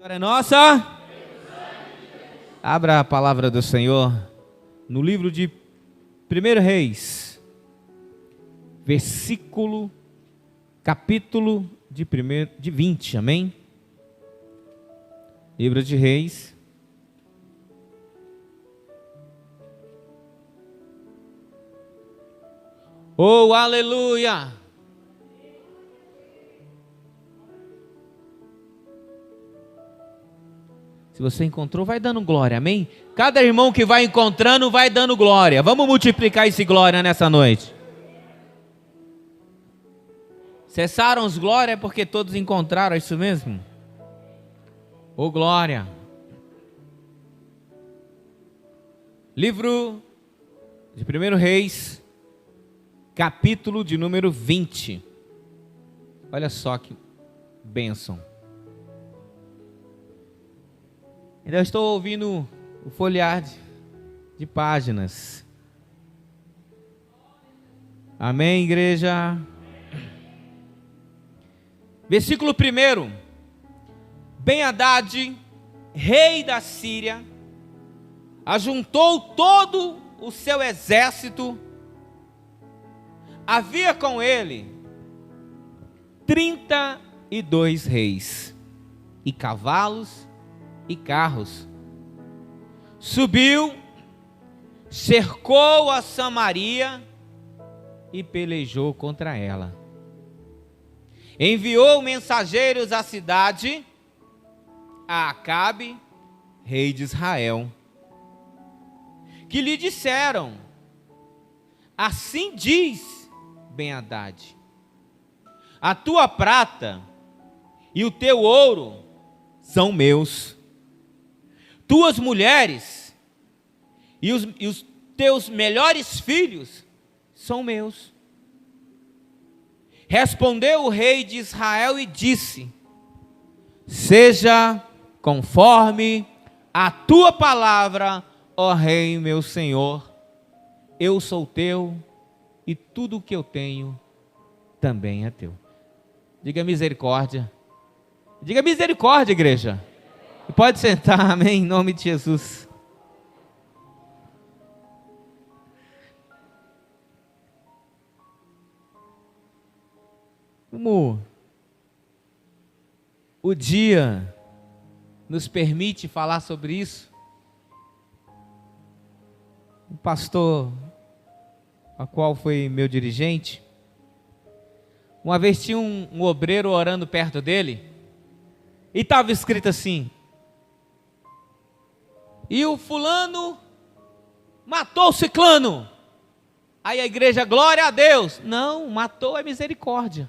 Glória é nossa. Abra a palavra do Senhor no livro de 1 Reis, capítulo de 20, amém? Livro de Reis. Oh, aleluia! Se você encontrou, vai dando glória, amém? Cada irmão que vai encontrando, vai dando glória. Vamos multiplicar esse glória nessa noite. Cessaram os glória porque todos encontraram, é isso mesmo? Oh, glória! Livro de 1 Reis, capítulo de número 20. Olha só que bênção. Ainda estou ouvindo o folhear de páginas. Amém, igreja? Versículo 1. Ben-Hadad, rei da Síria, ajuntou todo o seu exército. Havia com ele 32 reis, e cavalos e carros. Subiu, cercou a Samaria e pelejou contra ela. Enviou mensageiros à cidade, a Acabe, rei de Israel, que lhe disseram: assim diz Ben-Hadad, a tua prata e o teu ouro são meus, tuas mulheres e os teus melhores filhos são meus. Respondeu o rei de Israel e disse: seja conforme a tua palavra, ó rei meu senhor. Eu sou teu e tudo o que eu tenho também é teu. Diga misericórdia. Diga misericórdia, igreja. E pode sentar, amém, em nome de Jesus. Como o dia nos permite falar sobre isso, o pastor, a qual foi meu dirigente, uma vez tinha um obreiro orando perto dele, e estava escrito assim: e o fulano matou o ciclano. Aí a igreja, glória a Deus. Não, matou é misericórdia.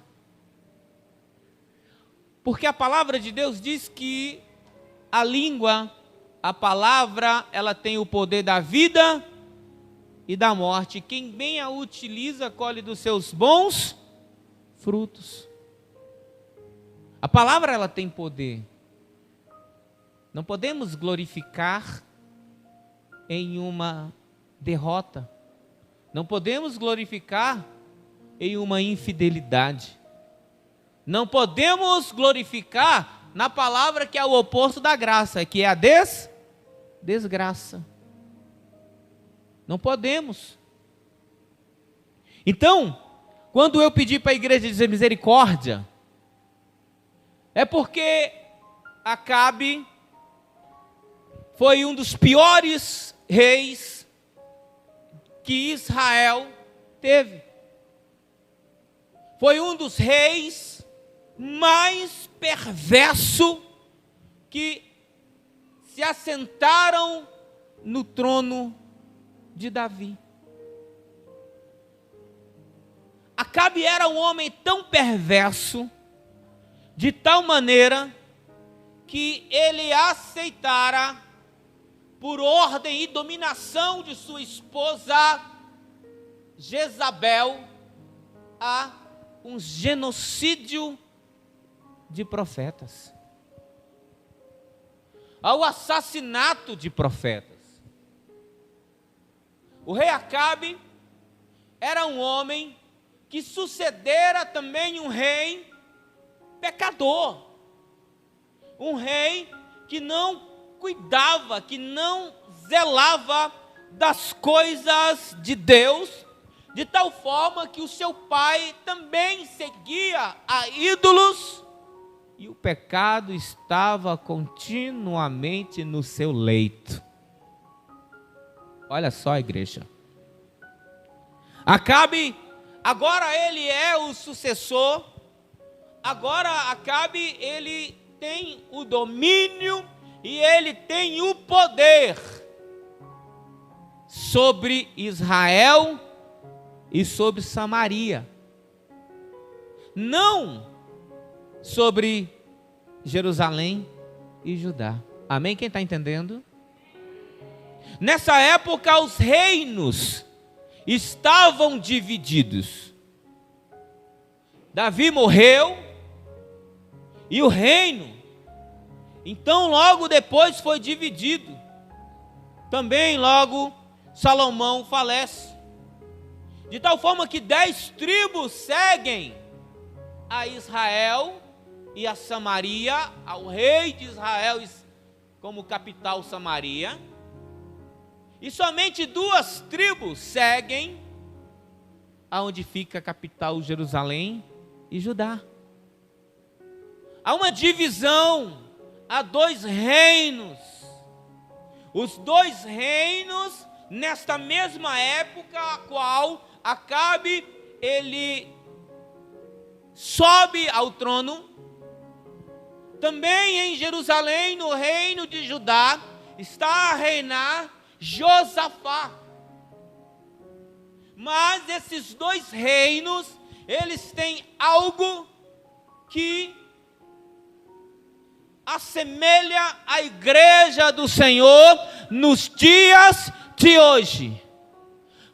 Porque a palavra de Deus diz que a língua, a palavra, ela tem o poder da vida e da morte. Quem bem a utiliza, colhe dos seus bons frutos. A palavra, ela tem poder. Não podemos glorificar em uma derrota. Não podemos glorificar em uma infidelidade. Não podemos glorificar na palavra que é o oposto da graça, que é a desgraça. Não podemos. Então, quando eu pedi para a igreja dizer misericórdia, é porque Acabe foi um dos piores reis que Israel teve. Foi um dos reis mais perverso que se assentaram no trono de Davi. Acabe era um homem tão perverso, de tal maneira que ele aceitara, por ordem e dominação de sua esposa Jezabel, a um genocídio de profetas, ao assassinato de profetas. O rei Acabe era um homem que sucedera também um rei pecador, um rei que não cuidava, que não zelava das coisas de Deus, de tal forma que o seu pai também seguia a ídolos, e o pecado estava continuamente no seu leito. Olha só, igreja. Acabe, agora ele é o sucessor, agora Acabe, ele tem o domínio e ele tem o poder sobre Israel e sobre Samaria, não sobre Jerusalém e Judá. Amém? Quem está entendendo? Nessa época os reinos estavam divididos. Davi morreu e o reino, então logo depois foi dividido. Também logo Salomão falece. De tal forma que 10 tribos seguem a Israel e a Samaria, ao rei de Israel como capital Samaria. E somente 2 tribos seguem aonde fica a capital Jerusalém e Judá. Há uma divisão, há 2 reinos. Os 2 reinos, nesta mesma época a qual Acabe, ele sobe ao trono. Também em Jerusalém, no reino de Judá, está a reinar Josafá. Mas esses 2 reinos, eles têm algo que assemelha a igreja do Senhor nos dias de hoje.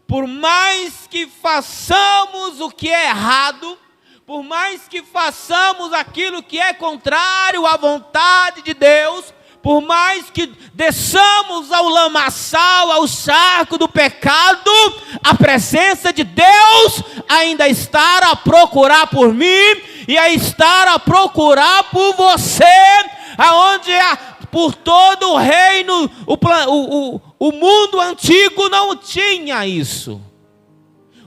Por mais que façamos o que é errado, por mais que façamos aquilo que é contrário à vontade de Deus, por mais que desçamos ao lamaçal, ao charco do pecado, a presença de Deus ainda está a procurar por mim e a estar a procurar por você, aonde por todo o reino, o mundo antigo não tinha isso.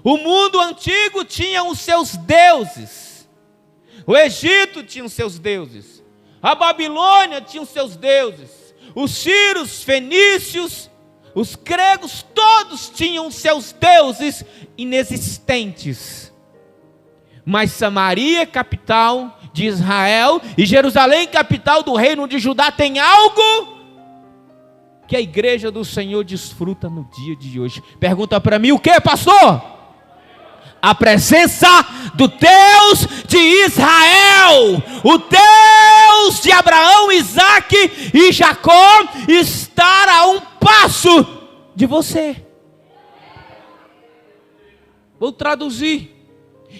O mundo antigo tinha os seus deuses. O Egito tinha os seus deuses. A Babilônia tinha os seus deuses. Os sírios, fenícios, os gregos, todos tinham os seus deuses inexistentes. Mas Samaria, capital de Israel, e Jerusalém, capital do reino de Judá, tem algo que a igreja do Senhor desfruta no dia de hoje. Pergunta para mim, o que, pastor? A presença do Deus de Israel, o Deus de Abraão, Isaque e Jacó, estar a um passo de você. Vou traduzir.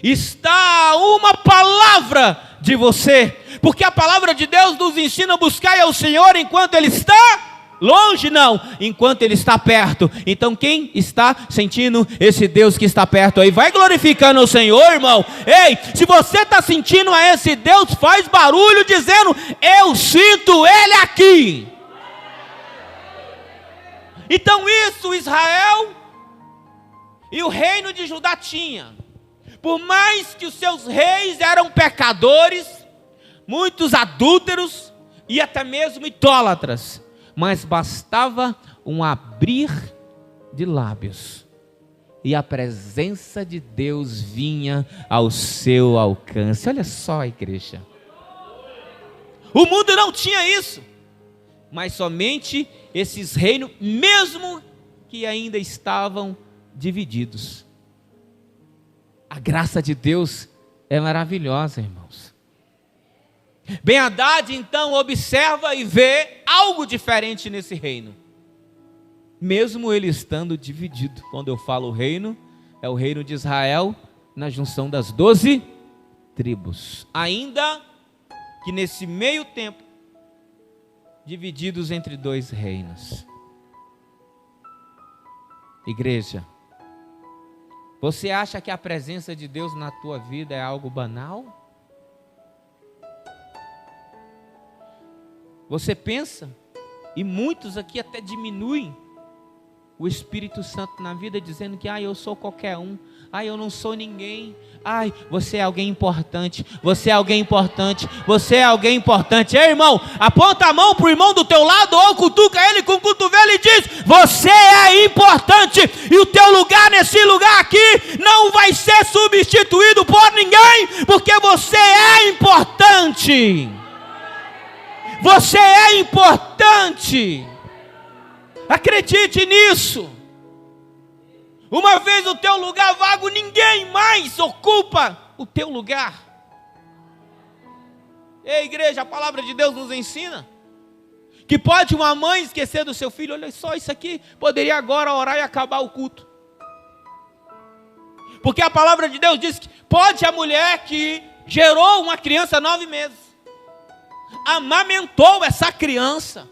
Está a uma palavra de você, porque a palavra de Deus nos ensina a buscar ao Senhor enquanto Ele está longe, não, enquanto Ele está perto. Então quem está sentindo esse Deus que está perto aí, vai glorificando o Senhor, irmão. Ei, se você está sentindo a esse Deus, faz barulho dizendo, eu sinto Ele aqui. Então isso Israel e o reino de Judá tinha. Por mais que os seus reis eram pecadores, muitos adúlteros e até mesmo idólatras, mas bastava um abrir de lábios e a presença de Deus vinha ao seu alcance. Olha só, igreja. O mundo não tinha isso, mas somente esses reinos, mesmo que ainda estavam divididos. A graça de Deus é maravilhosa, irmãos. Ben-Hadad então observa e vê algo diferente nesse reino, mesmo ele estando dividido. Quando eu falo reino, é o reino de Israel na junção das 12 tribos, ainda que nesse meio tempo divididos entre 2 reinos. Igreja, você acha que a presença de Deus na tua vida é algo banal? Você pensa, e muitos aqui até diminuem o Espírito Santo na vida, dizendo que eu sou qualquer um, eu não sou ninguém, você é alguém importante, você é alguém importante, você é alguém importante. Ei, irmão, aponta a mão para o irmão do teu lado, ou cutuca ele com o cotovelo e diz: você é importante, e o teu lugar nesse lugar aqui não vai ser substituído por ninguém, porque você é importante. Você é importante. Acredite nisso. Uma vez o teu lugar vago, ninguém mais ocupa o teu lugar. Ei, igreja, a palavra de Deus nos ensina que pode uma mãe esquecer do seu filho. Olha só, isso aqui poderia agora orar e acabar o culto. Porque a palavra de Deus diz que pode a mulher que gerou uma criança 9 meses, amamentou essa criança,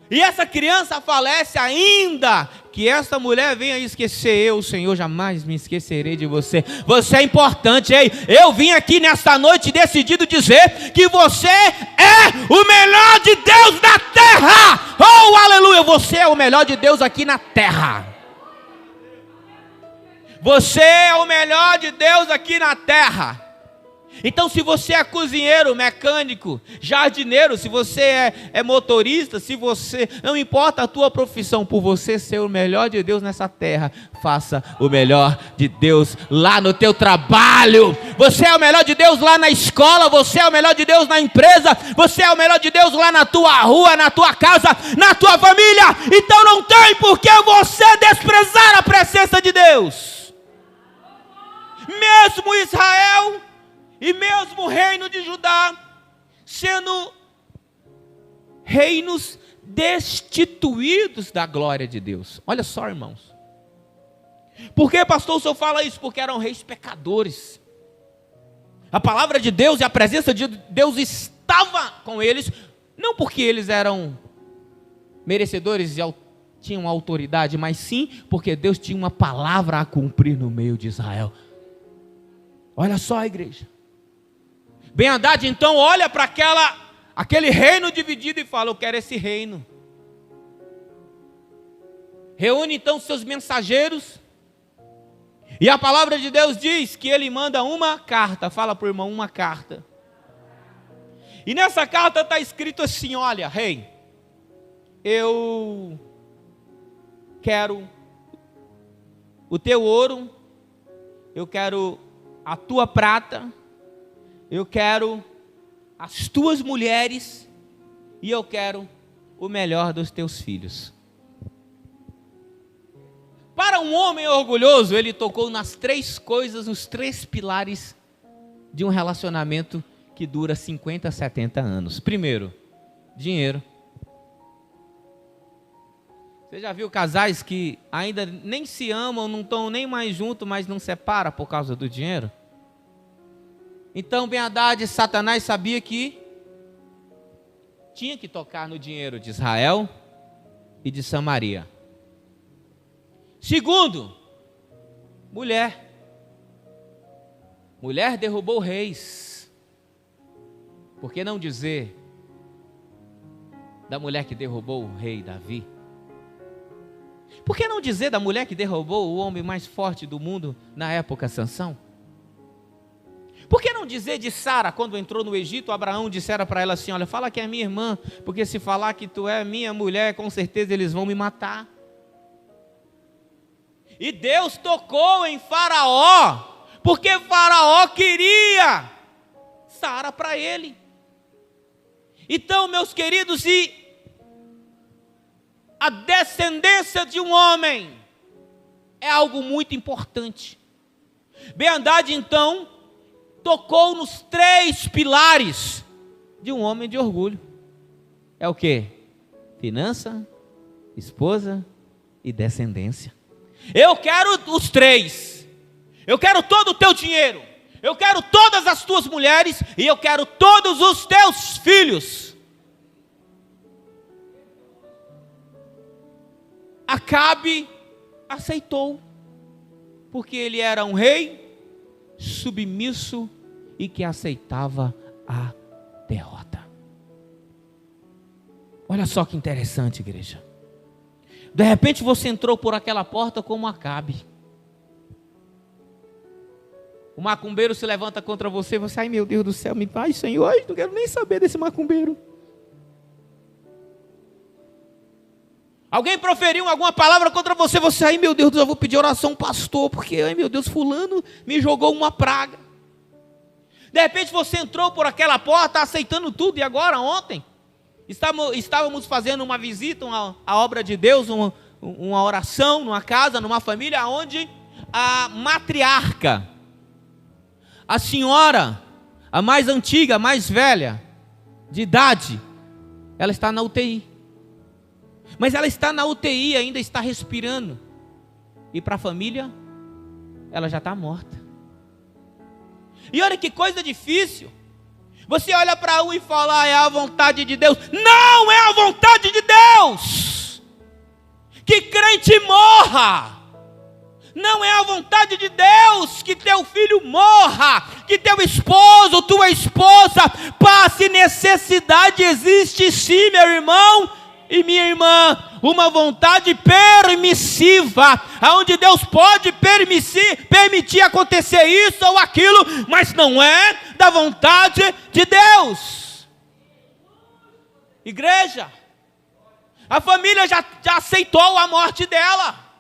e essa criança falece, ainda que essa mulher venha esquecer, eu, Senhor, jamais me esquecerei de você. Você é importante, ei. Eu vim aqui nesta noite decidido dizer que você é o melhor de Deus na terra. Oh, aleluia, você é o melhor de Deus aqui na terra. Você é o melhor de Deus aqui na terra. Então, se você é cozinheiro, mecânico, jardineiro, se você é motorista, se você, não importa a tua profissão, por você ser o melhor de Deus nessa terra, faça o melhor de Deus lá no teu trabalho. Você é o melhor de Deus lá na escola, você é o melhor de Deus na empresa, você é o melhor de Deus lá na tua rua, na tua casa, na tua família. Então não tem por que você desprezar a presença de Deus. Mesmo Israel e mesmo o reino de Judá sendo reinos destituídos da glória de Deus. Olha só, irmãos. Por que, pastor, o senhor fala isso? Porque eram reis pecadores. A palavra de Deus e a presença de Deus estava com eles, não porque eles eram merecedores e tinham autoridade, mas sim porque Deus tinha uma palavra a cumprir no meio de Israel. Olha só, igreja. Ben-Hadad então olha para aquele reino dividido e fala: eu quero esse reino. Reúne então seus mensageiros, e a palavra de Deus diz que ele manda uma carta. Fala para o irmão, uma carta. E nessa carta está escrito assim: olha, rei, eu quero o teu ouro, eu quero a tua prata, eu quero as tuas mulheres, e eu quero o melhor dos teus filhos. Para um homem orgulhoso, ele tocou nas 3 coisas, os 3 pilares de um relacionamento que dura 50, 70 anos. Primeiro, dinheiro. Você já viu casais que ainda nem se amam, não estão nem mais juntos, mas não separam por causa do dinheiro? Então, Ben-Hadad, Satanás sabia que tinha que tocar no dinheiro de Israel e de Samaria. Segundo, mulher. Mulher derrubou reis. Por que não dizer da mulher que derrubou o rei Davi? Por que não dizer da mulher que derrubou o homem mais forte do mundo na época, Sansão? Por que não dizer de Sara, quando entrou no Egito, Abraão dissera para ela assim: olha, fala que é minha irmã, porque se falar que tu é minha mulher, com certeza eles vão me matar. E Deus tocou em Faraó, porque Faraó queria Sara para ele. Então, meus queridos, e a descendência de um homem é algo muito importante. Ben-Hadad, então, tocou nos 3 pilares de um homem de orgulho. É o quê? Finança, esposa e descendência. Eu quero os 3. Eu quero todo o teu dinheiro. Eu quero todas as tuas mulheres. E eu quero todos os teus filhos. Acabe aceitou, porque ele era um rei submisso e que aceitava a derrota. Olha só que interessante, igreja. De repente você entrou por aquela porta como Acabe. O macumbeiro se levanta contra você, ai meu Deus do céu, me faz, Senhor, eu não quero nem saber desse macumbeiro. Alguém proferiu alguma palavra contra você, ai meu Deus, eu vou pedir oração, pastor, porque, ai meu Deus, fulano me jogou uma praga. De repente você entrou por aquela porta aceitando tudo, e agora, ontem, estávamos fazendo uma visita à obra de Deus, uma oração numa casa, numa família, onde a matriarca, a senhora, a mais antiga, a mais velha, de idade, ela está na UTI. Mas ela está na UTI, ainda está respirando. E para a família, ela já está morta. E olha que coisa difícil. Você olha para um e fala, é a vontade de Deus. Não é a vontade de Deus que crente morra. Não é a vontade de Deus que teu filho morra, que teu esposo, tua esposa passe necessidade. Existe sim, meu irmão e minha irmã, uma vontade permissiva, onde Deus pode permitir acontecer isso ou aquilo, mas não é da vontade de Deus. Igreja, a família já aceitou a morte dela.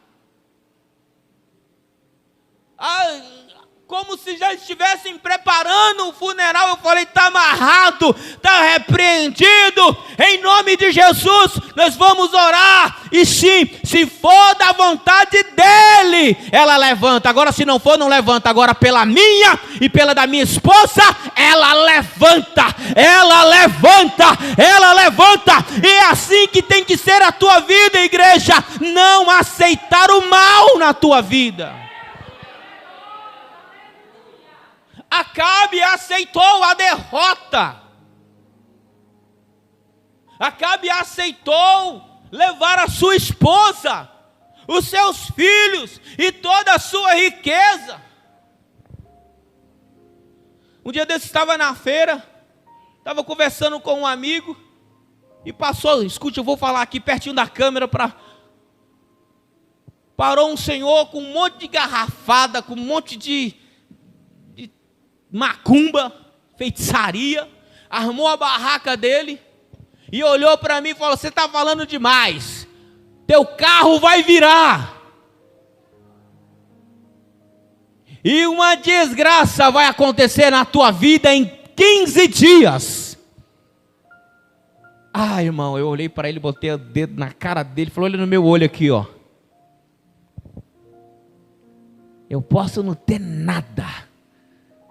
Como se já estivessem preparando o funeral. Eu falei, está amarrado, está repreendido, em nome de Jesus, nós vamos orar, e sim, se for da vontade dEle, ela levanta. Agora se não for, não levanta. Agora pela minha e pela da minha esposa, ela levanta, ela levanta, ela levanta. E é assim que tem que ser a tua vida, igreja, não aceitar o mal na tua vida. Acabe aceitou a derrota. Acabe aceitou levar a sua esposa, os seus filhos e toda a sua riqueza. Um dia desse estava na feira, estava conversando com um amigo e passou, escute, eu vou falar aqui pertinho da câmera parou um senhor com um monte de garrafada, com um monte de macumba, feitiçaria, armou a barraca dele e olhou para mim e falou, você está falando demais, teu carro vai virar, e uma desgraça vai acontecer na tua vida em 15 dias. Irmão, eu olhei para ele, botei o dedo na cara dele, falou, olha no meu olho aqui, ó. Eu posso não ter nada,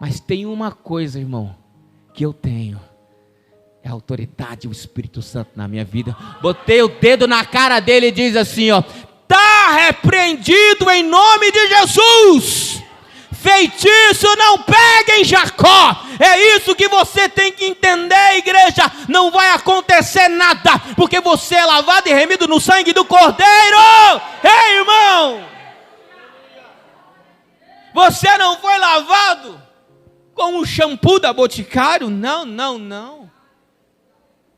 mas tem uma coisa, irmão, que eu tenho, é a autoridade, o Espírito Santo na minha vida. Botei o dedo na cara dele e diz assim, ó, está repreendido em nome de Jesus. Feitiço não pega em Jacó. É isso que você tem que entender, igreja. Não vai acontecer nada, porque você é lavado e remido no sangue do Cordeiro. Ei, irmão, você não foi lavado com o shampoo da Boticário? Não.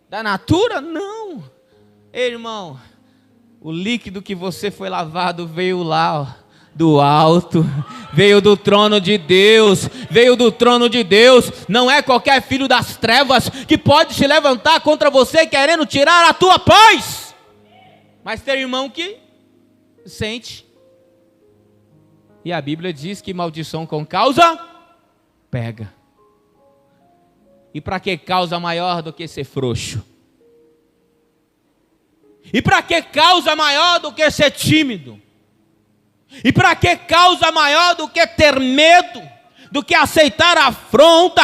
Da Natura? Não. Ei, irmão, o líquido que você foi lavado veio lá, ó, do alto, veio do trono de Deus, não é qualquer filho das trevas que pode se levantar contra você querendo tirar a tua paz, mas tem irmão que sente, e a Bíblia diz que maldição com causa pega. E para que causa maior do que ser frouxo? E para que causa maior do que ser tímido? E para que causa maior do que ter medo, do que aceitar a afronta?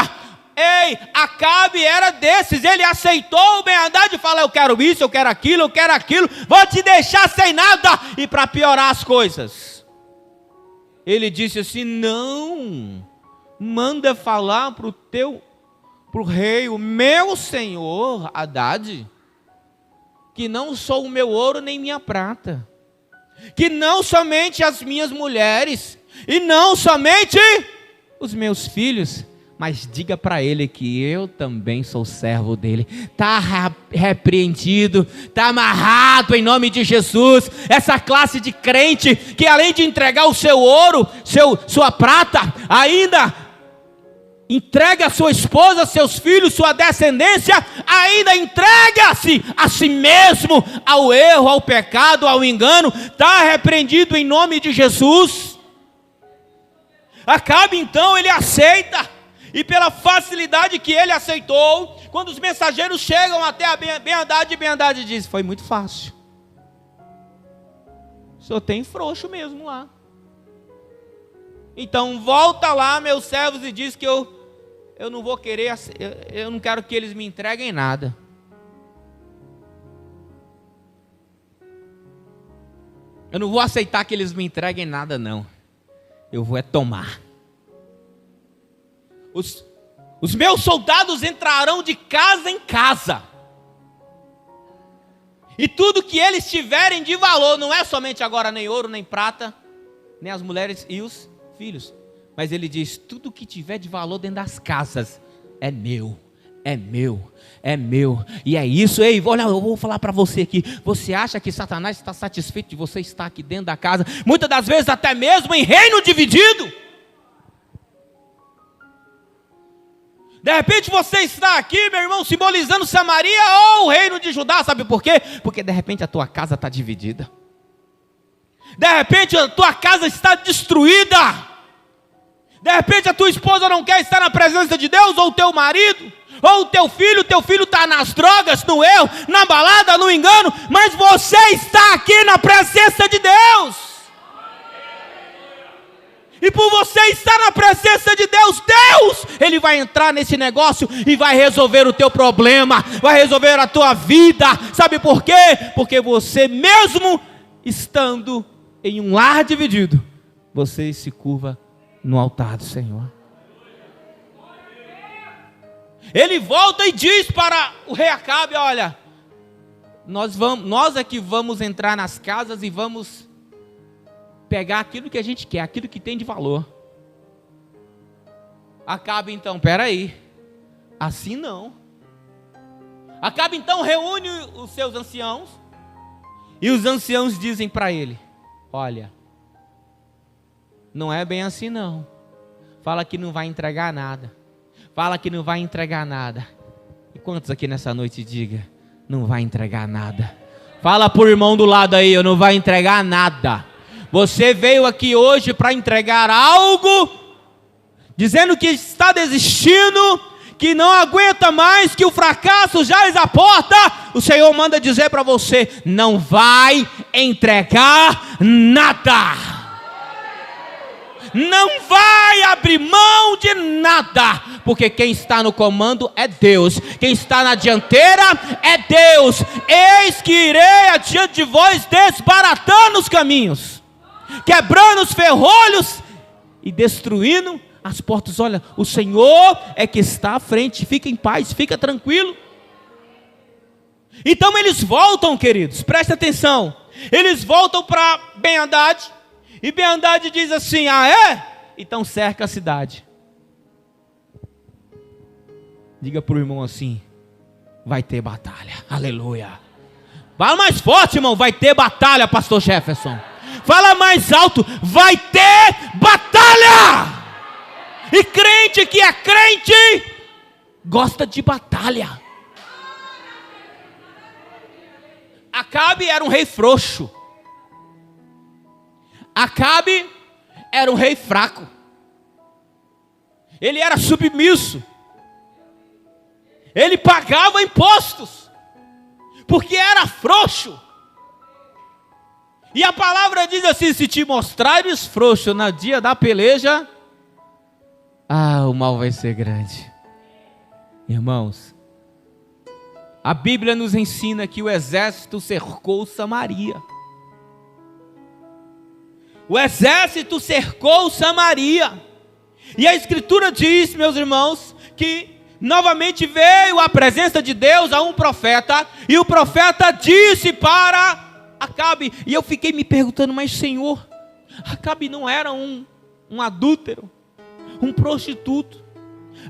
Ei, Acabe era desses, ele aceitou o bem-andar de falar, eu quero isso, eu quero aquilo, vou te deixar sem nada. E para piorar as coisas, ele disse assim, não, manda falar pro rei, o meu senhor Haddad, que não sou o meu ouro nem minha prata, que não somente as minhas mulheres, e não somente os meus filhos, mas diga para ele que eu também sou servo dele. Está repreendido, está amarrado em nome de Jesus. Essa classe de crente que além de entregar o seu ouro, sua prata, ainda entrega a sua esposa, seus filhos, sua descendência, ainda entrega-se a si mesmo ao erro, ao pecado, ao engano. Está repreendido em nome de Jesus. Acabe então, ele aceita. E pela facilidade que ele aceitou, quando os mensageiros chegam até a Ben-Hadad diz: foi muito fácil. Só tem frouxo mesmo lá. Então volta lá, meus servos, e diz que eu não vou querer, eu não quero que eles me entreguem nada. Eu não vou aceitar que eles me entreguem nada, não. Eu vou tomar. Os meus soldados entrarão de casa em casa. E tudo que eles tiverem de valor, não é somente agora nem ouro, nem prata, nem as mulheres e os filhos. Mas ele diz, tudo que tiver de valor dentro das casas é meu, é meu, é meu. E é isso. Ei, olha, eu vou falar para você aqui. Você acha que Satanás está satisfeito de você estar aqui dentro da casa? Muitas das vezes até mesmo em reino dividido. De repente você está aqui, meu irmão, simbolizando Samaria ou o reino de Judá. Sabe por quê? Porque de repente a tua casa está dividida. De repente a tua casa está destruída. De repente a tua esposa não quer estar na presença de Deus, ou o teu marido, ou o teu filho está nas drogas, no erro, na balada, no engano, mas você está aqui na presença de Deus. E por você estar na presença de Deus, Ele vai entrar nesse negócio e vai resolver o teu problema, vai resolver a tua vida. Sabe por quê? Porque você mesmo estando em um lar dividido, você se curva no altar do Senhor. Ele volta e diz para o rei Acabe: olha, nós aqui vamos entrar nas casas e vamos pegar aquilo que a gente quer, aquilo que tem de valor. Acabe então, peraí, assim não. Acabe então reúne os seus anciãos, e os anciãos dizem para ele: olha, não é bem assim não. Fala que não vai entregar nada. Fala que não vai entregar nada. E quantos aqui nessa noite diga: não vai entregar nada? Fala pro irmão do lado aí: eu não vai entregar nada. Você veio aqui hoje para entregar algo, dizendo que está desistindo, que não aguenta mais, que o fracasso já é a porta. O Senhor manda dizer para você: não vai entregar nada. Não vai abrir mão de nada, porque quem está no comando é Deus, quem está na dianteira é Deus. Eis que irei adiante de vós, desbaratando os caminhos, quebrando os ferrolhos e destruindo as portas. Olha, o Senhor é que está à frente. Fica em paz, fica tranquilo. Então eles voltam, queridos, presta atenção. Eles voltam para Ben-Hadad, e Ben-Hadad diz assim: ah é? Então cerca a cidade. Diga para o irmão assim: vai ter batalha. Aleluia. Fala mais forte, irmão: vai ter batalha, pastor Jefferson. Fala mais alto: vai ter batalha. E crente que é crente gosta de batalha. Acabe era um rei frouxo. Acabe era um rei fraco. Ele era submisso. Ele pagava impostos, porque era frouxo. E a palavra diz assim: se te mostrares frouxo no dia da peleja, o mal vai ser grande. Irmãos, a Bíblia nos ensina que o exército cercou Samaria. O exército cercou Samaria. E a Escritura diz, meus irmãos, que novamente veio a presença de Deus a um profeta, e o profeta disse para Acabe. E eu fiquei me perguntando: mas Senhor, Acabe não era um adúltero, um prostituto?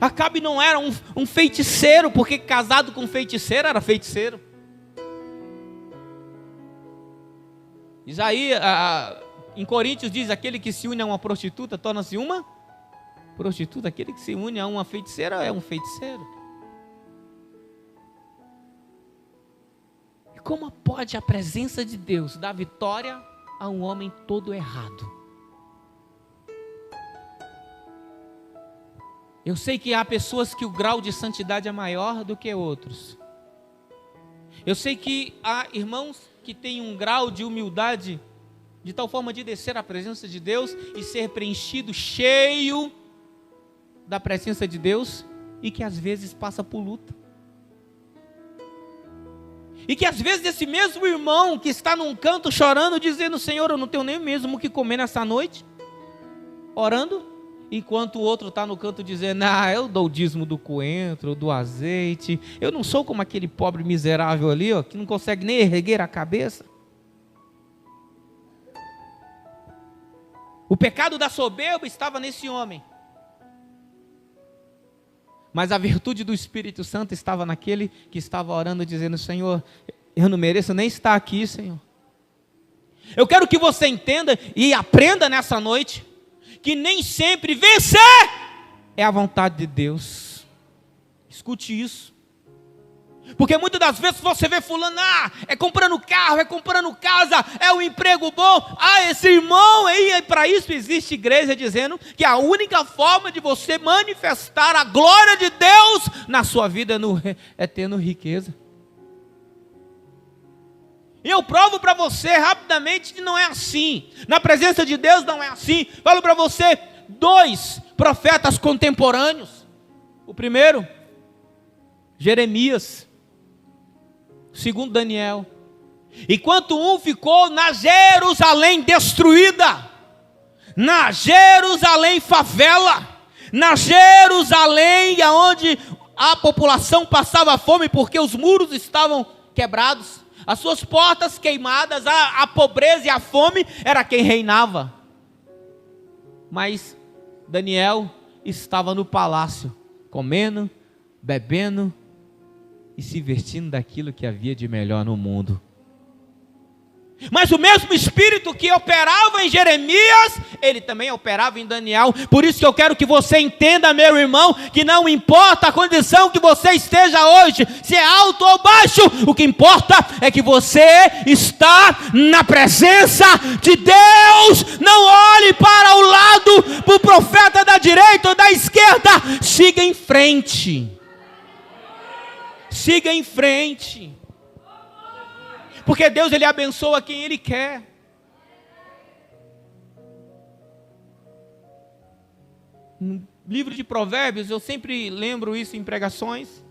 Acabe não era um feiticeiro, porque casado com feiticeiro era feiticeiro. Isaías, em Coríntios diz, aquele que se une a uma prostituta torna-se uma prostituta, aquele que se une a uma feiticeira é um feiticeiro. E como pode a presença de Deus dar vitória a um homem todo errado? Eu sei que há pessoas que o grau de santidade é maior do que outros. Eu sei que há irmãos que têm um grau de humildade de tal forma de descer à presença de Deus e ser preenchido, cheio da presença de Deus, e que às vezes passa por luta. E que às vezes esse mesmo irmão que está num canto chorando, dizendo: Senhor, eu não tenho nem mesmo o que comer nessa noite, orando, enquanto o outro está no canto dizendo: eu dou o dízimo do coentro, do azeite, eu não sou como aquele pobre miserável ali, que não consegue nem erguer a cabeça. O pecado da soberba estava nesse homem, mas a virtude do Espírito Santo estava naquele que estava orando, dizendo: Senhor, eu não mereço nem estar aqui, Senhor. Eu quero que você entenda e aprenda nessa noite que nem sempre vencer é a vontade de Deus. Escute isso. Porque muitas das vezes você vê fulano, é comprando carro, é comprando casa, é um emprego bom. Esse irmão aí, para isso existe igreja dizendo que a única forma de você manifestar a glória de Deus na sua vida é tendo riqueza. E eu provo para você rapidamente que não é assim. Na presença de Deus não é assim. Falo para você 2 profetas contemporâneos. O primeiro, Jeremias. O segundo, Daniel. Enquanto um ficou na Jerusalém destruída, na Jerusalém favela, na Jerusalém onde a população passava fome porque os muros estavam quebrados, as suas portas queimadas, a pobreza e a fome era quem reinava. Mas Daniel estava no palácio, comendo, bebendo e se vestindo daquilo que havia de melhor no mundo. Mas o mesmo Espírito que operava em Jeremias, ele também operava em Daniel. Por isso que eu quero que você entenda, meu irmão, que não importa a condição que você esteja hoje, se é alto ou baixo, o que importa é que você está na presença de Deus. Não olhe para o lado, para o profeta da direita ou da esquerda. Siga em frente. Siga em frente. Porque Deus, Ele abençoa quem Ele quer. No livro de Provérbios, eu sempre lembro isso em pregações.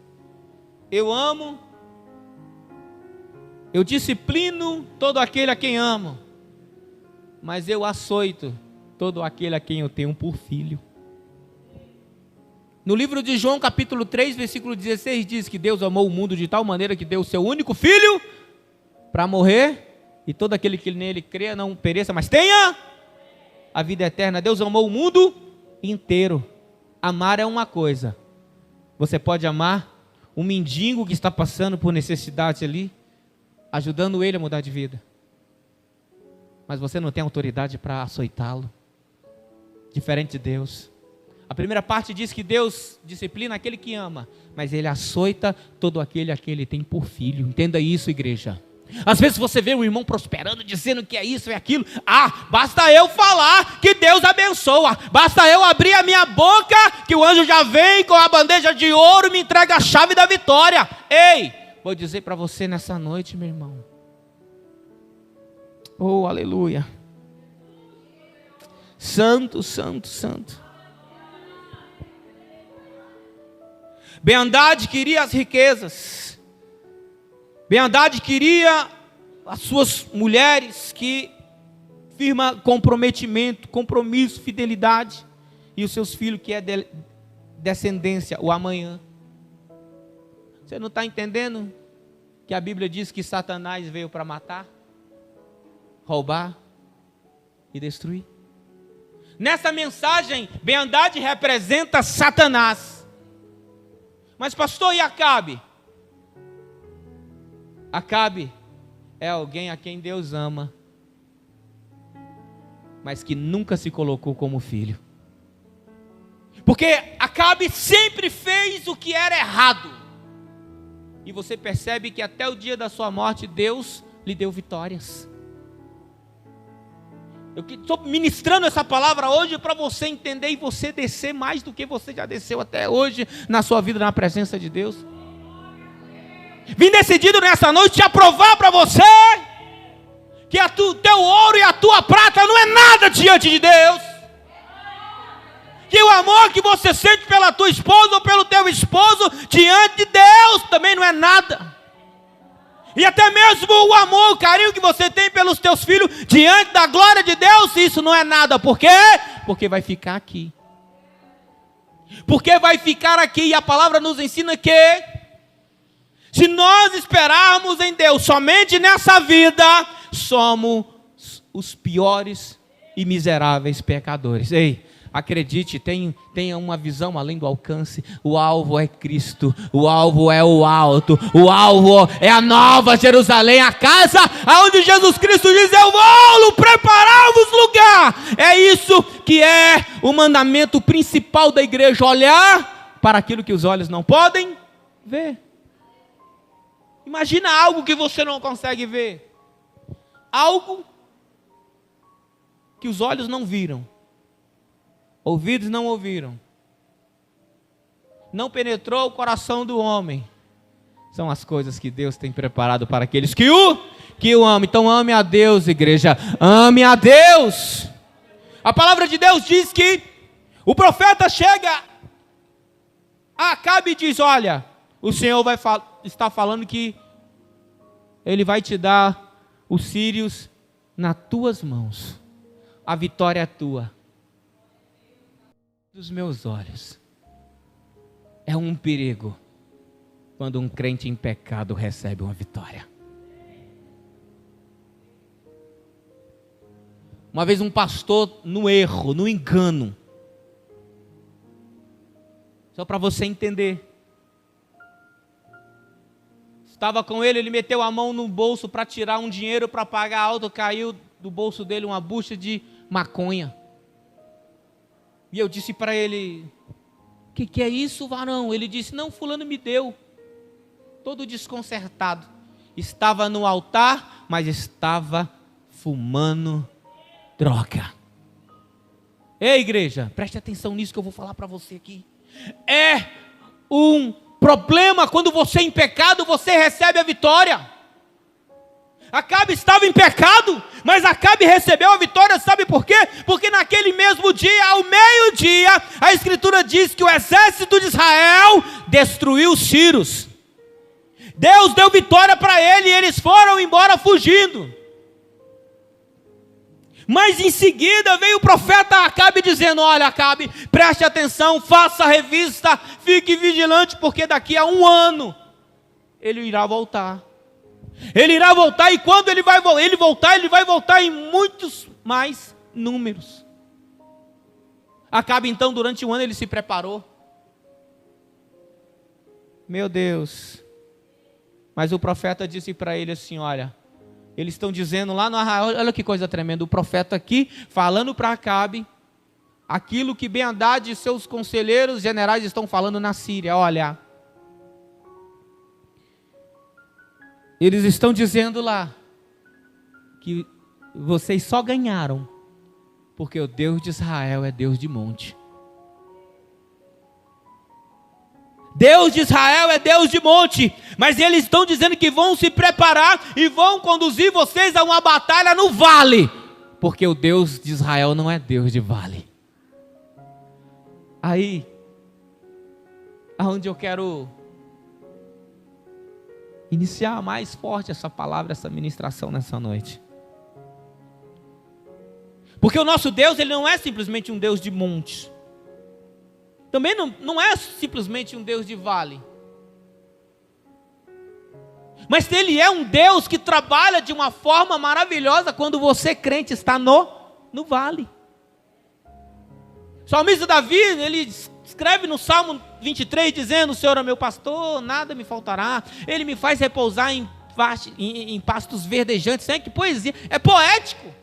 Eu amo, eu disciplino todo aquele a quem amo, mas eu açoito todo aquele a quem eu tenho por filho. No livro de João, capítulo 3, versículo 16, diz que Deus amou o mundo de tal maneira que deu o seu único filho para morrer, e todo aquele que nele crê não pereça, mas tenha a vida eterna. Deus amou o mundo inteiro. Amar é uma coisa. Você pode amar um mendigo que está passando por necessidade ali, ajudando ele a mudar de vida, mas você não tem autoridade para açoitá-lo. Diferente de Deus. A primeira parte diz que Deus disciplina aquele que ama, mas Ele açoita todo aquele a quem Ele tem por filho. Entenda isso, igreja. Às vezes você vê um irmão prosperando, dizendo que é isso, é aquilo. Basta eu falar que Deus abençoa. Basta eu abrir a minha boca, que o anjo já vem com a bandeja de ouro e me entrega a chave da vitória. Ei, vou dizer para você nessa noite, meu irmão. Oh, aleluia. Santo, santo, santo. Ben-Hadad queria as riquezas. Ben-Hadad queria as suas mulheres que firma comprometimento, compromisso, fidelidade, e os seus filhos que é descendência, o amanhã. Você não está entendendo que a Bíblia diz que Satanás veio para matar, roubar e destruir? Nessa mensagem, Ben-Hadad representa Satanás. Mas pastor, e Acabe? Acabe é alguém a quem Deus ama, mas que nunca se colocou como filho. Porque Acabe sempre fez o que era errado. E você percebe que até o dia da sua morte, Deus lhe deu vitórias. Eu estou ministrando essa palavra hoje para você entender e você descer mais do que você já desceu até hoje na sua vida, na presença de Deus. Vim decidido nessa noite te aprovar para você que o teu ouro e a tua prata não é nada diante de Deus. Que o amor que você sente pela tua esposa ou pelo teu esposo diante de Deus também não é nada. E até mesmo o amor, o carinho que você tem pelos teus filhos diante da glória de Deus, isso não é nada. Por quê? Porque vai ficar aqui. Porque vai ficar aqui. E a palavra nos ensina que se nós esperarmos em Deus somente nessa vida, somos os piores e miseráveis pecadores. Ei, acredite, tenha uma visão além do alcance. O alvo é Cristo, o alvo é o alto, o alvo é a nova Jerusalém, a casa onde Jesus Cristo diz: eu vou preparar-vos lugar. É isso que é o mandamento principal da igreja: olhar para aquilo que os olhos não podem ver. Imagina algo que você não consegue ver, algo que os olhos não viram, ouvidos não ouviram, não penetrou o coração do homem. São as coisas que Deus tem preparado para aqueles que o amam. Então ame a Deus, igreja, ame a Deus. A palavra de Deus diz que o profeta chega a Acabe e diz: olha, o Senhor está falando que Ele vai te dar os sírios nas tuas mãos. A vitória é tua. Dos meus olhos. É um perigo quando um crente em pecado recebe uma vitória. Uma vez um pastor no erro, no engano. Só para você entender. Estava com ele, ele meteu a mão no bolso para tirar um dinheiro para pagar alto, caiu do bolso dele uma bucha de maconha. E eu disse para ele: o que é isso, varão? Ele disse: não, fulano me deu. Todo desconcertado. Estava no altar, mas estava fumando droga. Ei, igreja, preste atenção nisso que eu vou falar para você aqui. É um problema quando você em pecado, você recebe a vitória. Acabe estava em pecado, mas Acabe recebeu a vitória, sabe por quê? Porque naquele mesmo dia, ao meio-dia, a Escritura diz que o exército de Israel destruiu os sírios. Deus deu vitória para ele e eles foram embora fugindo. Mas em seguida veio o profeta Acabe dizendo: olha, Acabe, preste atenção, faça a revista, fique vigilante, porque daqui a 1 ano ele irá voltar. Ele irá voltar, e quando ele vai voltar em muitos mais números. Acabe então, durante 1 ano, ele se preparou. Meu Deus. Mas o profeta disse para ele assim: olha, eles estão dizendo lá no arraial, olha que coisa tremenda, o profeta aqui, falando para Acabe, aquilo que Ben-Hadad e seus conselheiros generais estão falando na Síria. Olha, eles estão dizendo lá que vocês só ganharam porque o Deus de Israel é Deus de monte. Deus de Israel é Deus de monte, mas eles estão dizendo que vão se preparar e vão conduzir vocês a uma batalha no vale, porque o Deus de Israel não é Deus de vale. Aí, aonde eu quero iniciar mais forte essa palavra, essa ministração nessa noite. Porque o nosso Deus, ele não é simplesmente um Deus de montes. Também não é simplesmente um Deus de vale. Mas ele é um Deus que trabalha de uma forma maravilhosa quando você, crente, está no vale. O salmista Davi, ele Escreve no Salmo 23, dizendo: o Senhor é meu pastor, nada me faltará. Ele me faz repousar em pastos verdejantes. Que poesia, é poético.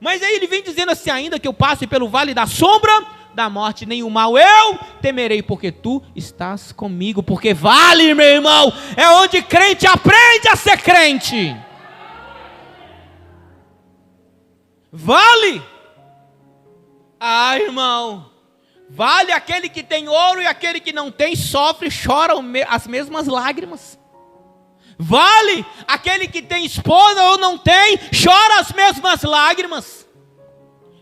Mas aí ele vem dizendo assim: ainda que eu passe pelo vale da sombra da morte, nenhum mal eu temerei, porque tu estás comigo. Porque vale, meu irmão, é onde crente aprende a ser crente. Vale. Ah, irmão, vale. Aquele que tem ouro e aquele que não tem sofre, chora as mesmas lágrimas. Vale. Aquele que tem esposa ou não tem, chora as mesmas lágrimas.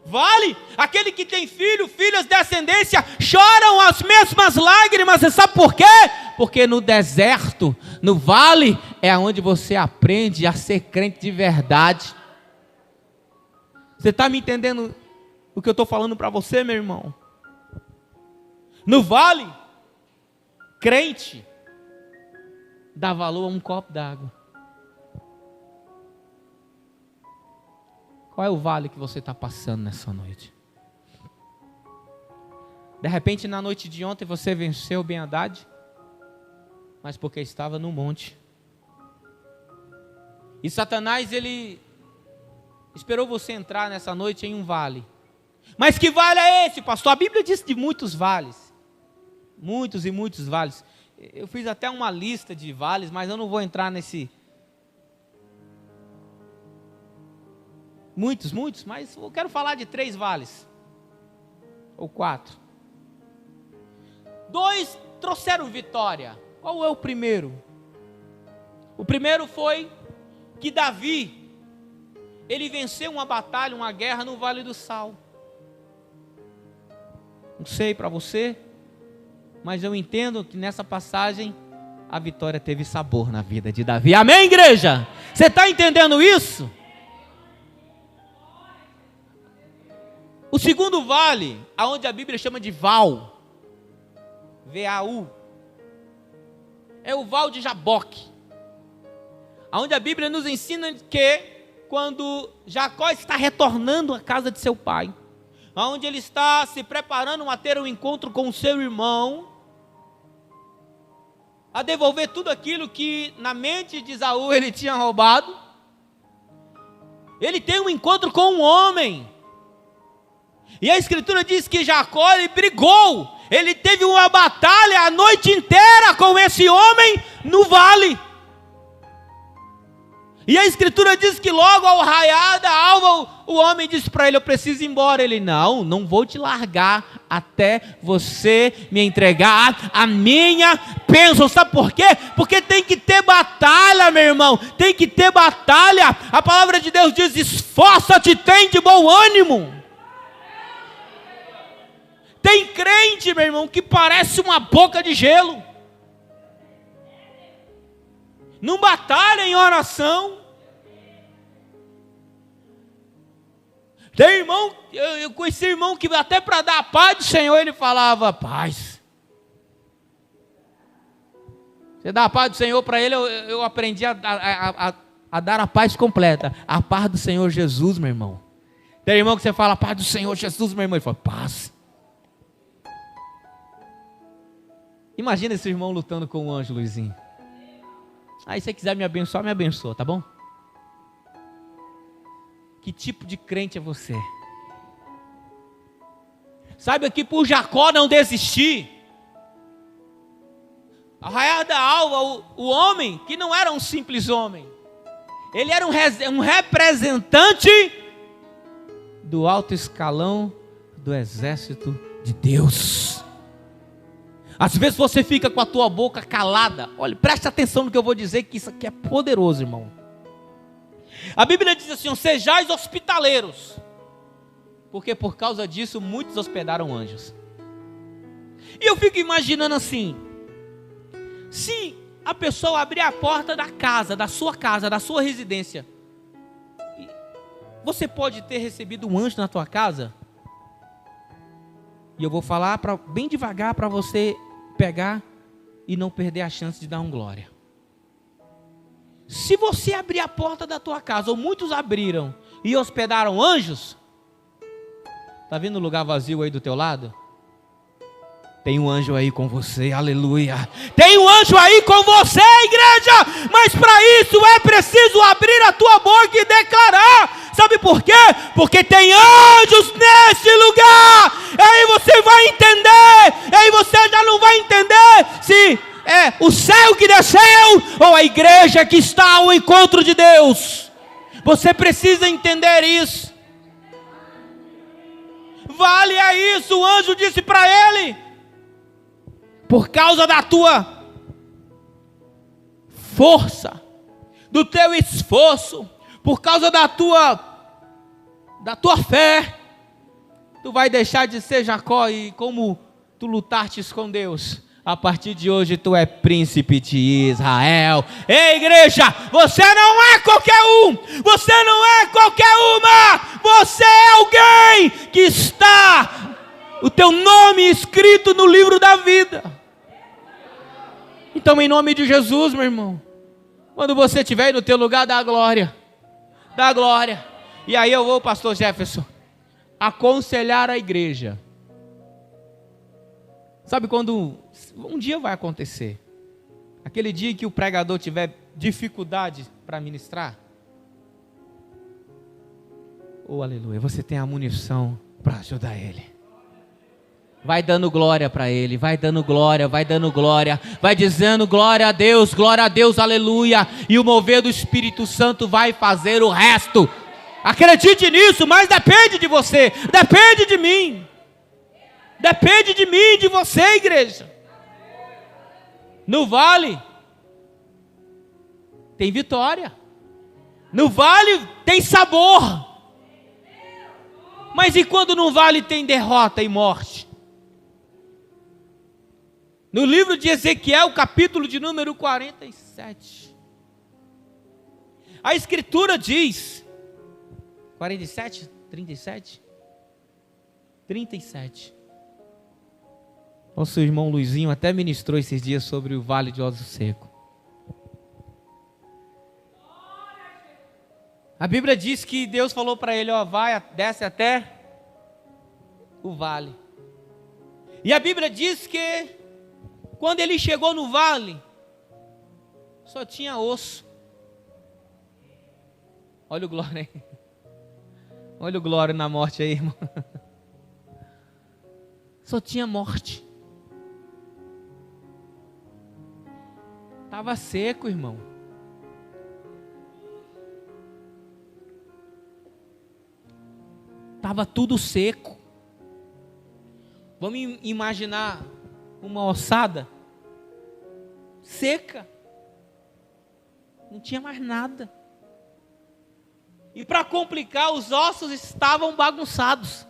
Vale. Aquele que tem filho, filhas, descendência, choram as mesmas lágrimas. Você sabe por quê? Porque no deserto, no vale, é onde você aprende a ser crente de verdade. Você está me entendendo o que eu estou falando para você, meu irmão? No vale, crente dá valor a um copo d'água. Qual é o vale que você está passando nessa noite? De repente, na noite de ontem, você venceu Ben-Hadad, mas porque estava no monte. E Satanás, ele esperou você entrar nessa noite em um vale. Mas que vale é esse, pastor? A Bíblia diz de muitos vales. Muitos e muitos vales. Eu fiz até uma lista de vales, mas eu não vou entrar nesse... Muitos, mas eu quero falar de 3 vales. Ou 4. 2 trouxeram vitória. Qual é o primeiro? O primeiro foi que Davi, ele venceu uma batalha, uma guerra no Vale do Sal. Não sei para você, mas eu entendo que nessa passagem a vitória teve sabor na vida de Davi. Amém, igreja? Você está entendendo isso? O segundo vale, aonde a Bíblia chama de Val, V-A-U, é o Val de Jaboque, aonde a Bíblia nos ensina que quando Jacó está retornando à casa de seu pai, aonde ele está se preparando a ter um encontro com o seu irmão, a devolver tudo aquilo que na mente de Esaú ele tinha roubado, ele tem um encontro com um homem. E a Escritura diz que Jacó, ele brigou, ele teve uma batalha a noite inteira com esse homem no vale. E a Escritura diz que logo ao raiar da alva, o homem disse para ele: eu preciso ir embora. Ele: não vou te largar até você me entregar a minha bênção. Sabe por quê? Porque tem que ter batalha, meu irmão, tem que ter batalha. A palavra de Deus diz: esforça-te, tem de bom ânimo. Tem crente, meu irmão, que parece uma boca de gelo. Não batalha em oração. Tem irmão, eu conheci irmão que até para dar a paz do Senhor ele falava: paz. Você dá a paz do Senhor para ele, eu aprendi a dar a paz completa. A paz do Senhor Jesus, meu irmão. Tem irmão que você fala: paz do Senhor Jesus, meu irmão. Ele fala: paz. Imagina esse irmão lutando com o anjo, Luizinho. Aí se você quiser me abençoar, me abençoa, tá bom? Que tipo de crente é você? Saiba que por Jacó não desistir, ao raiar da alva, o homem, que não era um simples homem, ele era um representante do alto escalão do exército de Deus. Às vezes você fica com a tua boca calada. Olha, preste atenção no que eu vou dizer, que isso aqui é poderoso, irmão. A Bíblia diz assim: sejais hospitaleiros, porque por causa disso muitos hospedaram anjos. E eu fico imaginando assim: se a pessoa abrir a porta da casa, da sua residência, você pode ter recebido um anjo na tua casa? E eu vou falar bem devagar para você pegar e não perder a chance de dar um glória. Se você abrir a porta da tua casa, ou muitos abriram e hospedaram anjos, está vendo o lugar vazio aí do teu lado? Tem um anjo aí com você, aleluia. Tem um anjo aí com você, igreja. Mas para isso é preciso abrir a tua boca e declarar. Sabe por quê? Porque tem anjos nesse lugar. Aí você vai entender. Aí você já não vai entender se é o céu que desceu ou a igreja que está ao encontro de Deus. Você precisa entender isso. Vale é isso. O anjo disse para ele: por causa da tua força, do teu esforço, por causa da tua fé, tu vai deixar de ser Jacó, e como tu lutastes com Deus, a partir de hoje tu é príncipe de Israel. Ei, igreja, você não é qualquer um, você não é qualquer uma, você é alguém que está, o teu nome escrito no livro da vida. Então, em nome de Jesus, meu irmão, quando você estiver aí no teu lugar, dá glória. Dá glória. E aí eu vou, pastor Jefferson, aconselhar a igreja. Sabe quando um dia vai acontecer? Aquele dia que o pregador tiver dificuldade para ministrar. Oh, aleluia, você tem a munição para ajudar ele. Vai dando glória para ele, vai dando glória, vai dizendo glória a Deus, aleluia. E o mover do Espírito Santo vai fazer o resto. Acredite nisso, mas depende de você, depende de mim. Depende de mim e de você, igreja. No vale tem vitória. No vale tem sabor. Mas e quando no vale tem derrota e morte? No livro de Ezequiel, capítulo de número 47, a escritura diz, 47, 37, 37. Nosso irmão Luizinho até ministrou esses dias sobre o vale de Ossos Secos. A Bíblia diz que Deus falou para ele, ó, vai, desce até o vale. E a Bíblia diz que quando ele chegou no vale, só tinha osso. Olha o glória aí. Olha o glória na morte aí, irmão. Só tinha morte. Estava seco, irmão. Estava tudo seco. Vamos imaginar uma ossada seca. Não tinha mais nada. E para complicar, os ossos estavam bagunçados.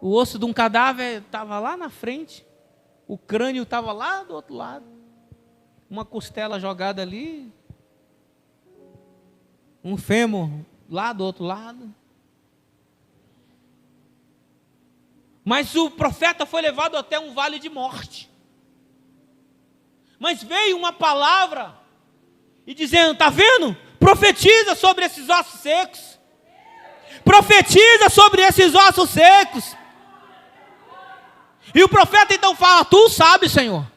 O osso de um cadáver estava lá na frente. O crânio estava lá do outro lado. Uma costela jogada ali. Um fêmur lá do outro lado. Mas o profeta foi levado até um vale de morte. Mas veio uma palavra e dizendo, está vendo? Profetiza sobre esses ossos secos. Profetiza sobre esses ossos secos. E o profeta então fala, tu sabes, Senhor.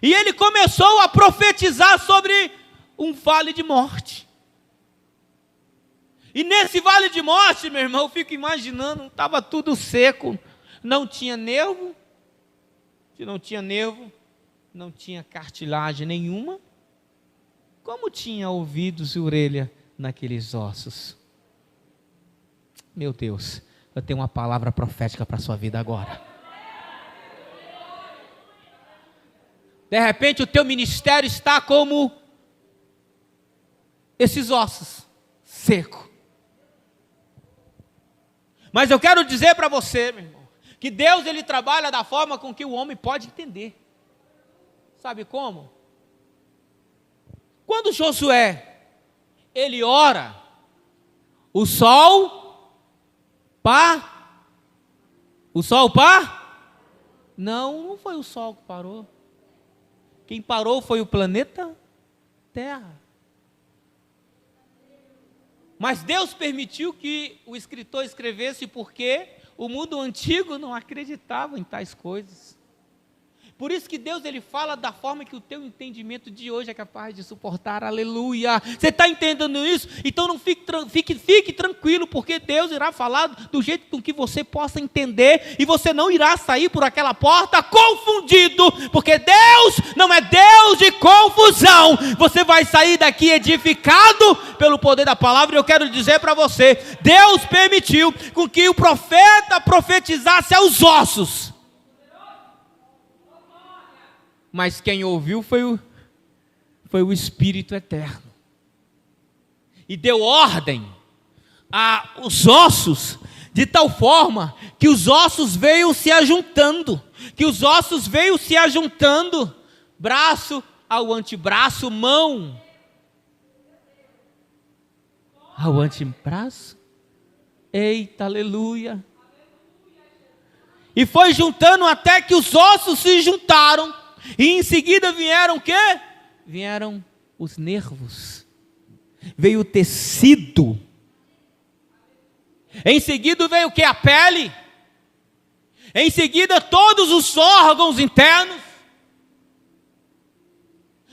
E ele começou a profetizar sobre um vale de morte. E nesse vale de morte, meu irmão, eu fico imaginando, estava tudo seco, não tinha nervo, se não tinha nervo, não tinha cartilagem nenhuma, como tinha ouvidos e orelha naqueles ossos? Meu Deus, eu tenho uma palavra profética para a sua vida agora. De repente o teu ministério está como esses ossos, seco. Mas eu quero dizer para você, meu irmão, que Deus ele trabalha da forma com que o homem pode entender. Sabe como? Quando Josué, ele ora, o sol não foi o sol que parou. Quem parou foi o planeta Terra. Mas Deus permitiu que o escritor escrevesse porque o mundo antigo não acreditava em tais coisas. Por isso que Deus ele fala da forma que o teu entendimento de hoje é capaz de suportar, aleluia. Você está entendendo isso? Então não fique tranquilo, porque Deus irá falar do jeito com que você possa entender, e você não irá sair por aquela porta confundido, porque Deus não é Deus de confusão. Você vai sair daqui edificado pelo poder da palavra. E eu quero dizer para você, Deus permitiu com que o profeta profetizasse aos ossos, mas quem ouviu foi o Espírito Eterno. E deu ordem aos ossos, de tal forma que os ossos veio se ajuntando. Braço ao antebraço, mão ao antebraço. Eita, aleluia. E foi juntando até que os ossos se juntaram. E em seguida vieram o quê? Vieram os nervos. Veio o tecido. Em seguida veio o quê? A pele. Em seguida todos os órgãos internos.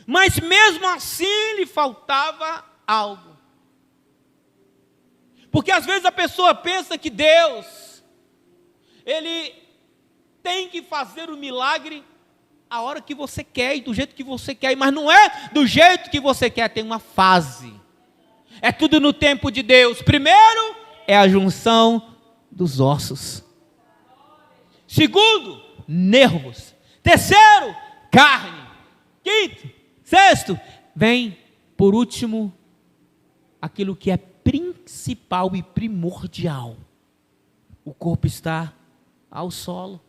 Mas mesmo assim lhe faltava algo. Porque às vezes a pessoa pensa que Deus, Ele tem que fazer o milagre a hora que você quer e do jeito que você quer, mas não é do jeito que você quer, tem uma fase. É tudo no tempo de Deus. Primeiro é a junção dos ossos. Segundo, nervos. Terceiro, carne. Quinto, sexto, vem por último aquilo que é principal e primordial. O corpo está ao solo.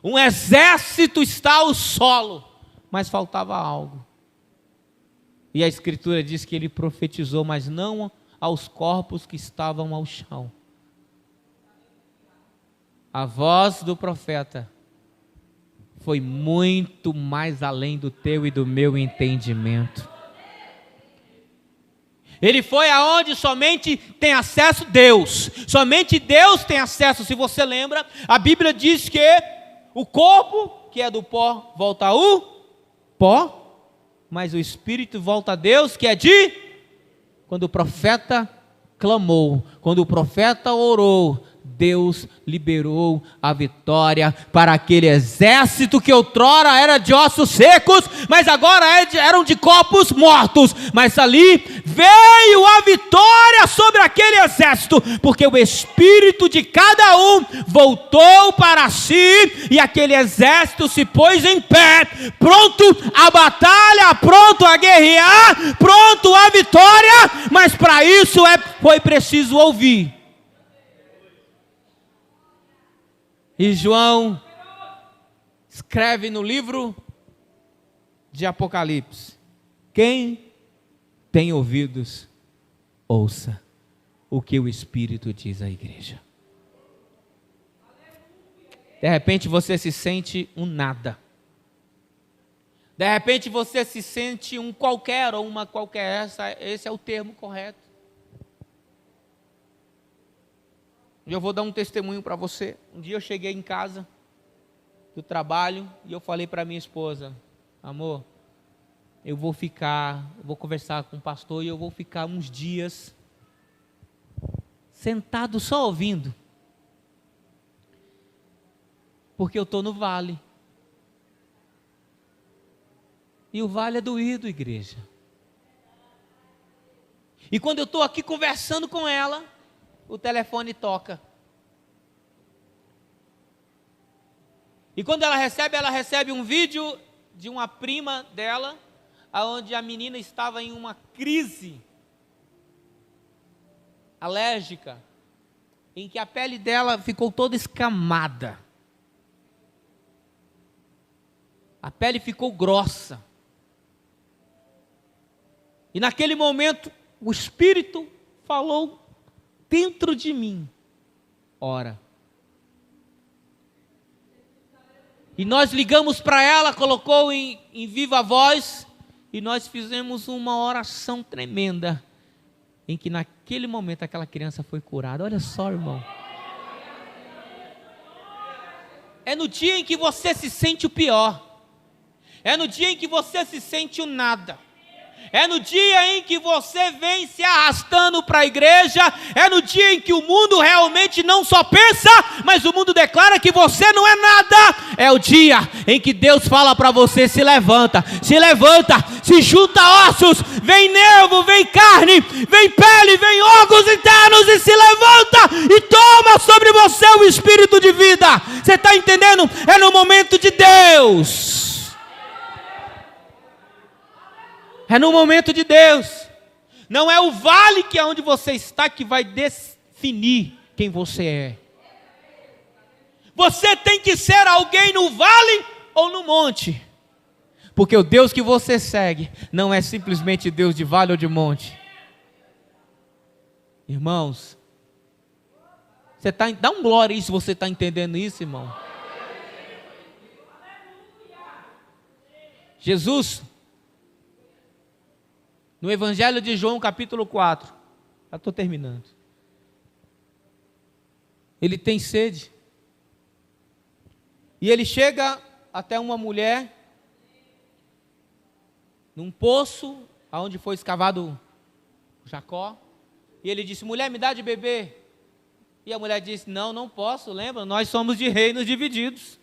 Um exército está ao solo, mas faltava algo. E a Escritura diz que ele profetizou, mas não aos corpos que estavam ao chão. A voz do profeta foi muito mais além do teu e do meu entendimento. Ele foi aonde somente tem acesso Deus. Somente Deus tem acesso. Se você lembra, a Bíblia diz que o corpo, que é do pó, volta ao pó, mas o espírito volta a Deus, que é de... Quando o profeta clamou, quando o profeta orou, Deus liberou a vitória para aquele exército que outrora era de ossos secos, mas agora eram de corpos mortos. Mas ali veio a vitória sobre aquele exército, porque o espírito de cada um voltou para si, e aquele exército se pôs em pé, pronto à batalha, pronto a guerrear, pronto à vitória. Mas para isso foi preciso ouvir. E João escreve no livro de Apocalipse: quem tem ouvidos, ouça o que o Espírito diz à igreja. De repente você se sente um nada. De repente você se sente um qualquer ou uma qualquer. Esse é o termo correto. E eu vou dar um testemunho para você. Um dia eu cheguei em casa do trabalho e eu falei para minha esposa: amor, eu vou conversar com o pastor e eu vou ficar uns dias sentado só ouvindo, porque eu estou no vale. E o vale é doído, igreja. E quando eu estou aqui conversando com ela, o telefone toca. E quando ela recebe um vídeo de uma prima dela, onde a menina estava em uma crise alérgica, em que a pele dela ficou toda escamada. A pele ficou grossa. E naquele momento, o Espírito falou dentro de mim: ora. E nós ligamos para ela, colocou em viva voz, e nós fizemos uma oração tremenda, em que naquele momento aquela criança foi curada. Olha só, irmão. é no dia em que você se sente o pior. É no dia em que você se sente o nada. É no dia em que você vem se arrastando para a igreja. É no dia em que o mundo realmente não só pensa, mas o mundo declara que você não é nada. É o dia em que Deus fala para você: se levanta, se junta ossos, vem nervo, vem carne, vem pele, vem órgãos internos e se levanta e toma sobre você o espírito de vida. Você está entendendo? É no momento de Deus. É no momento de Deus. Não é o vale que é onde você está que vai definir quem você é. Você tem que ser alguém no vale ou no monte. Porque o Deus que você segue não é simplesmente Deus de vale ou de monte. Irmãos, dá um glória aí se você está entendendo isso, irmão. Jesus, no Evangelho de João, capítulo 4, já estou terminando. Ele tem sede. E ele chega até uma mulher, num poço, onde foi escavado Jacó. E ele disse: mulher, me dá de beber. E a mulher disse: não posso, lembra? Nós somos de reinos divididos.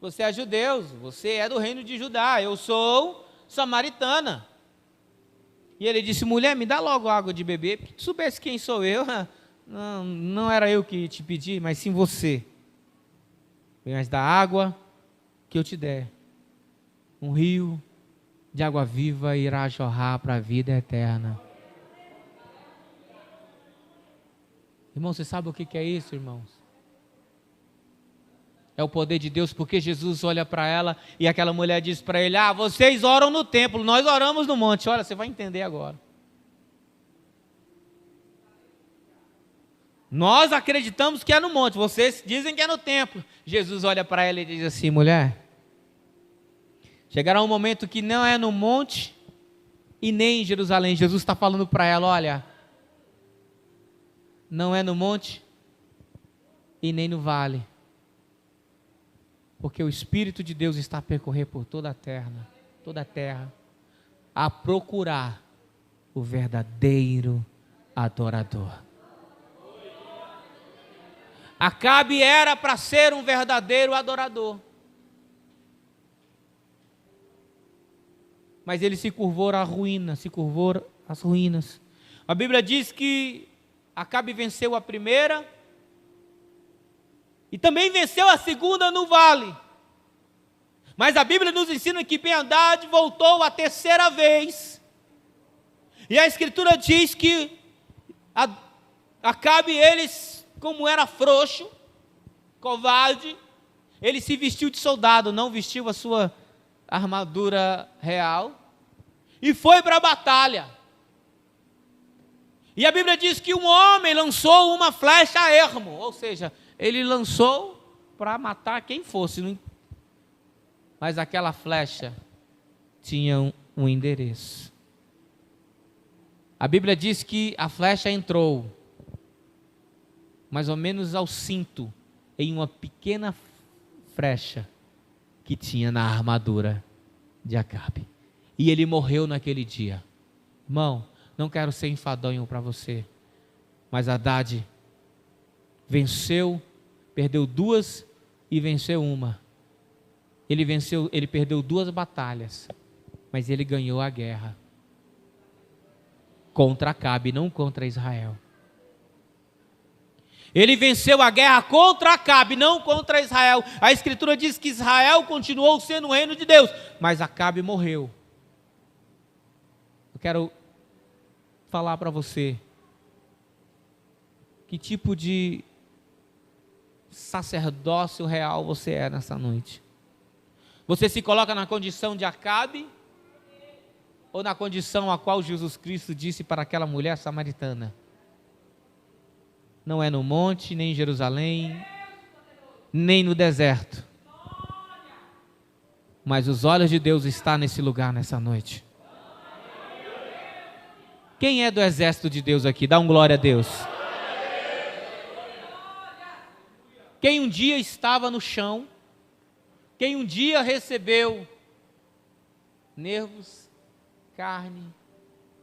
Você é judeu, você é do reino de Judá, eu sou samaritana. E ele disse: mulher, me dá logo água de beber. Porque se soubesse quem sou eu, não era eu que te pedi, mas sim você. Mas da água que eu te der, um rio de água viva irá jorrar para a vida eterna. Irmão, você sabe o que é isso, irmãos? É o poder de Deus, porque Jesus olha para ela e aquela mulher diz para ele: vocês oram no templo, nós oramos no monte. Olha, você vai entender agora. Nós acreditamos que é no monte, vocês dizem que é no templo. Jesus olha para ela e diz assim: mulher, chegará um momento que não é no monte e nem em Jerusalém. Jesus está falando para ela: olha, não é no monte e nem no vale. Porque o Espírito de Deus está a percorrer por toda a terra, a procurar o verdadeiro adorador. Acabe era para ser um verdadeiro adorador. Mas ele se curvou à ruína, se curvou às ruínas. A Bíblia diz que Acabe venceu a primeira e também venceu a segunda no vale. Mas a Bíblia nos ensina que Ben-Hadad voltou a terceira vez. E a Escritura diz que Acabe, eles, como era frouxo, covarde, ele se vestiu de soldado, não vestiu a sua armadura real, e foi para a batalha. E a Bíblia diz que um homem lançou uma flecha a ermo, ou seja, ele lançou para matar quem fosse, mas aquela flecha tinha um endereço. A Bíblia diz que a flecha entrou mais ou menos ao cinto, em uma pequena frecha que tinha na armadura de Acabe. E ele morreu naquele dia. Irmão, não quero ser enfadonho para você, mas Hadad venceu, perdeu duas e venceu uma. Ele perdeu duas batalhas, mas ele ganhou a guerra contra Acabe, não contra Israel. Ele venceu a guerra contra Acabe, não contra Israel. A Escritura diz que Israel continuou sendo o reino de Deus, mas Acabe morreu. Eu quero falar para você que tipo de sacerdócio real você é nessa noite. Você se coloca na condição de Acabe ou na condição a qual Jesus Cristo disse para aquela mulher samaritana? Não é no monte, nem em Jerusalém, nem no deserto. Mas os olhos de Deus estão nesse lugar nessa noite. Quem é do exército de Deus aqui? Dá um glória a Deus. Quem um dia estava no chão, quem um dia recebeu nervos, carne,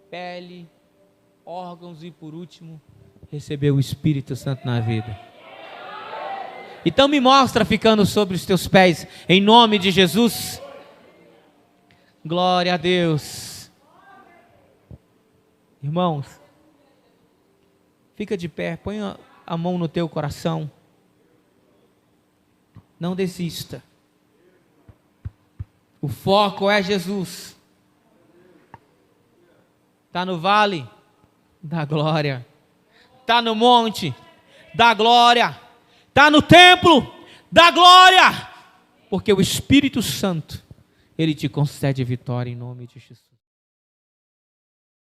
pele, órgãos e por último, recebeu o Espírito Santo na vida. Então me mostra ficando sobre os teus pés, em nome de Jesus. Glória a Deus. Irmãos, fica de pé, põe a mão no teu coração. Não desista. O foco é Jesus. Está no vale da glória. Está no monte da glória. Está no templo da glória. Porque o Espírito Santo, Ele te concede vitória em nome de Jesus.